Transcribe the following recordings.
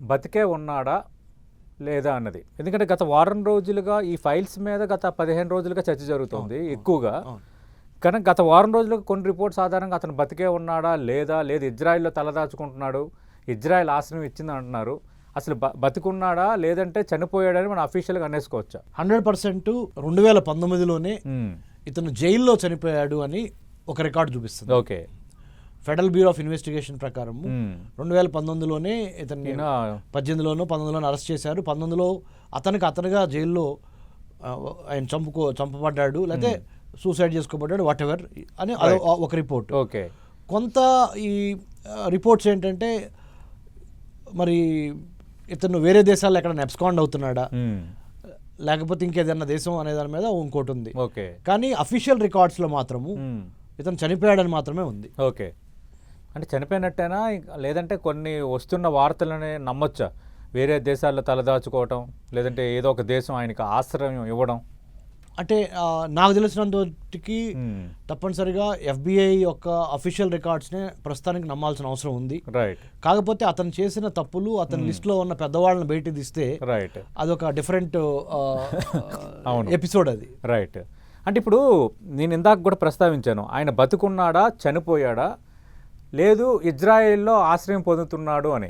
బతికే ఉన్నాడా లేదా అన్నది. ఎందుకంటే గత వారం రోజులుగా ఈ ఫైల్స్ మీద గత 15 రోజులుగా చర్చ జరుగుతుంది ఎక్కువగా. కానీ గత వారం రోజులుగా కొన్ని రిపోర్ట్స్ ఆధారంగా అతను బతికే ఉన్నాడా లేదా, లేదు ఇజ్రాయెల్లో తలదాచుకుంటున్నాడు, ఇజ్రాయెల్ ఆశ్రయం ఇచ్చింది అంటున్నారు. అసలు బతికున్నాడా లేదంటే చనిపోయాడని మనం అఫీషియల్గా అనేసుకోవచ్చా? 100% 2019లోనే ఇతను జైల్లో చనిపోయాడు అని ఒక రికార్డు చూపిస్తుంది. Okay. Federal bureau of investigation ప్రకారం 2019లోనే ఇతన్ని 18లోనో 19లోనో అరెస్ట్ చేశారు. 19లో అతనుగా జైల్లో ఆయన చంపబడ్డాడు, లేకపోతే సూసైడ్ చేసుకోబడ్డాడు, వాట్ ఎవర్ అని ఒక రిపోర్ట్. ఓకే. కొంత ఈ రిపోర్ట్స్ ఏంటంటే మరి ఇతను వేరే దేశాల్లో ఎక్కడ అబ్స్కాండ్ అవుతున్నాడా లేకపోతే ఇంకేదన్నా దేశం అనే దాని మీద ఇంకోటి ఉంది. ఓకే. కానీ అఫీషియల్ రికార్డ్స్లో మాత్రము ఇతను చనిపోయాడని మాత్రమే ఉంది. ఓకే. అంటే చనిపోయినట్టేనా లేదంటే కొన్ని వస్తున్న వార్తలనే నమ్మొచ్చా? వేరే దేశాల్లో తలదాచుకోవటం లేదంటే ఏదో ఒక దేశం ఆయనకి ఆశ్రయం ఇవ్వడం? అంటే నాకు తెలిసినంతకి తప్పనిసరిగా FBI యొక్క అఫీషియల్ రికార్డ్స్నే ప్రస్తుతానికి నమ్మాల్సిన అవసరం ఉంది. రైట్. కాకపోతే అతను చేసిన తప్పులు అతని లిస్ట్లో ఉన్న పెద్దవాళ్ళని బయట తీస్తే రైట్ అదొక డిఫరెంట్ ఎపిసోడ్ అది. రైట్. అంటే ఇప్పుడు నేను ఇందాక కూడా ప్రస్తావించాను, ఆయన బతుకున్నాడా చనిపోయాడా లేదు ఇజ్రాయెల్లో ఆశ్రయం పొందుతున్నాడు అని.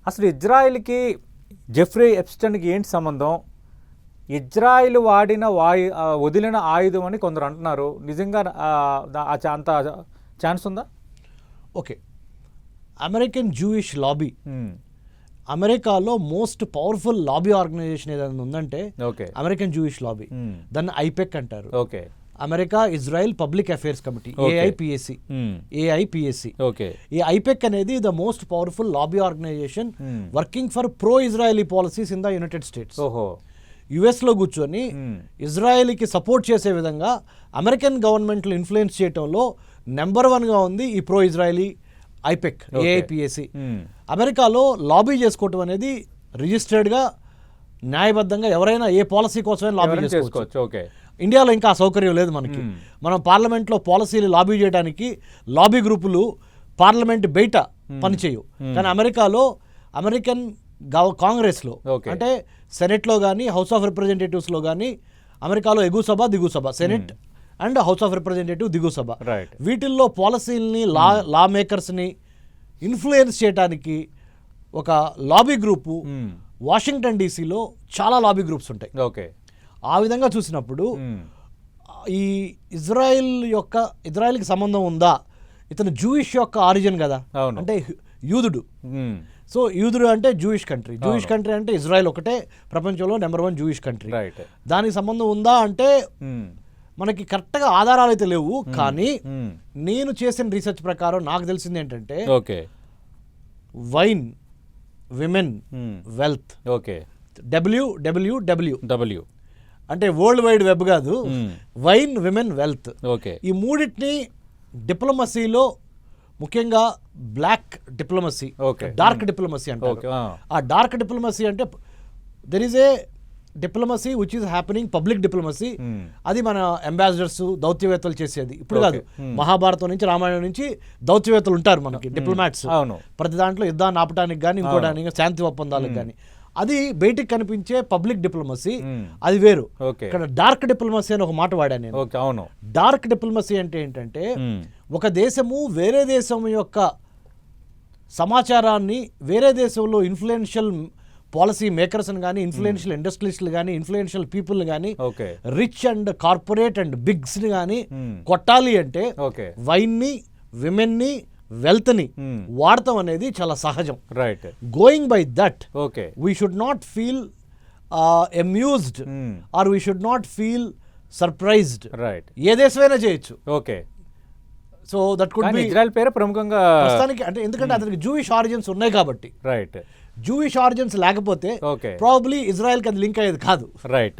అసలు ఇజ్రాయెల్కి జెఫ్రీ ఎప్స్టైన్కి ఏంటి సంబంధం? ఇజ్రాయిల్ వాడిన వదిలిన ఆయుధం అని కొందరు అంటున్నారు. నిజంగా అంత ఛాన్స్ ఉందా? ఓకే. అమెరికన్ జూయిష్ లాబీ, అమెరికాలో మోస్ట్ పవర్ఫుల్ లాబీ ఆర్గనైజేషన్ ఏదైనా ఉందంటే అమెరికన్ జూయిష్ లాబీ. దాన్ని ఐపెక్ అంటారు. Okay. America Israel Public Affairs Committee, AIPAC. ఈ ఐపెక్ అనేది the most powerful lobby organisation working for pro Israeli policies in the United States. యుఎస్లో కూర్చొని ఇజ్రాయెల్కి support చేసే విధంగా అమెరికన్ గవర్నమెంట్లు ఇన్ఫ్లుయెన్స్ చేయడంలో నెంబర్ 1గా ఉంది ఈ ప్రో ఇజ్రాయలీ ఐపెక్, ఏఐపిఎస్సి. అమెరికాలో లాబీ చేసుకోవటం అనేది రిజిస్టర్డ్గా న్యాయబద్ధంగా ఎవరైనా ఏ పాలసీ కోసమైనా లాబీ చేసుకోవచ్చు. ఇండియాలో ఇంకా సౌకర్యం లేదు మనకి. మనం పార్లమెంట్లో పాలసీలు లాబీ చేయడానికి లాబీ గ్రూపులు పార్లమెంట్ బయట పనిచేయవు. కానీ అమెరికాలో అమెరికన్ కాంగ్రెస్లో అంటే సెనెట్లో కానీ హౌస్ ఆఫ్ రిప్రజెంటేటివ్స్లో కానీ అమెరికాలో ఎగువ సభ దిగువ సభ, senate and house of representative దిగువ సభ, వీటిల్లో పాలసీలని లా మేకర్స్ని ఇన్ఫ్లుయెన్స్ చేయడానికి ఒక లాబీ గ్రూపు వాషింగ్టన్ డీసీలో చాలా లాబీ గ్రూప్స్ ఉంటాయి. ఓకే. ఆ విధంగా చూసినప్పుడు ఈ ఇజ్రాయెల్కి సంబంధం ఉందా? ఇతను జూయిష్ యొక్క ఆరిజిన్ కదా, అంటే యూదుడు. సో యూదుడు అంటే జూయిష్ కంట్రీ. జూయిష్ కంట్రీ అంటే ఇజ్రాయెల్ ఒకటే ప్రపంచంలో నెంబర్ 1 జూయిష్ కంట్రీ. దానికి సంబంధం ఉందా అంటే మనకి కరెక్ట్గా ఆధారాలు అయితే లేవు. కానీ నేను చేసిన రీసెర్చ్ ప్రకారం నాకు తెలిసింది ఏంటంటే వైన్, విమెన్, వెల్త్, WWW అంటే వరల్డ్ వైడ్ వెబ్ కాదు, వైన్, విమెన్, వెల్త్. ఈ మూడింటిని డిప్లొమసీలో ముఖ్యంగా బ్లాక్ డిప్లొమసీ, డార్క్ డిప్లొమసీ అంటారు. ఆ డార్క్ డిప్లొమసీ అంటే there is a diplomacy which is happening, public diplomacy. అది మన అంబాసిడర్స్, దౌత్యవేత్తలు చేసేది. ఇప్పుడు కాదు, మహాభారతం నుంచి రామాయణం నుంచి దౌత్యవేత్తలు ఉంటారు మనకి, డిప్లొమాట్స్. ప్రతి దాంట్లో యుద్ధాన్ని ఆపడానికి కానీ ఇంకోడానికి, శాంతి ఒప్పందాలకు కానీ. అది బయటికి కనిపించే పబ్లిక్ డిప్లొమసీ, అది వేరు. ఇక్కడ డార్క్ డిప్లొమసీ అని ఒక మాట వాడాను నేను. డార్క్ డిప్లొమసీ అంటే ఏంటంటే ఒక దేశము వేరే దేశం యొక్క సమాచారాన్ని వేరే దేశంలో ఇన్ఫ్లుయెన్షియల్ పాలసీ మేకర్స్ని కానీ, ఇన్ఫ్లుయెన్షియల్ ఇండస్ట్రియలిస్టులు కానీ, ఇన్ఫ్లుయెన్షియల్ పీపుల్ని కానీ, రిచ్ అండ్ కార్పొరేట్ అండ్ బిగ్స్ని కానీ కొట్టాలి అంటే వైన్ని, విమెన్ని, వెల్త్ ని వాడటం అనేది చాలా సహజం. Right. Going by that we should not feel amused or we should not feel surprised. Right. ఏ దేశమైనా చేయొచ్చు. Okay. So that could be Israel పేరు ప్రముఖంగా ప్రస్తుతానికి, అంటే ఎందుకంటే అతనికి జూయిష్ ఆరిజిన్స్ ఉన్నాయి కాబట్టి. రైట్. జూయిష్ ఆరిజిన్స్ లేకపోతే ప్రాబబ్లీ ఇజ్రాయెల్కి అది లింక్ అయ్యేది కాదు. రైట్.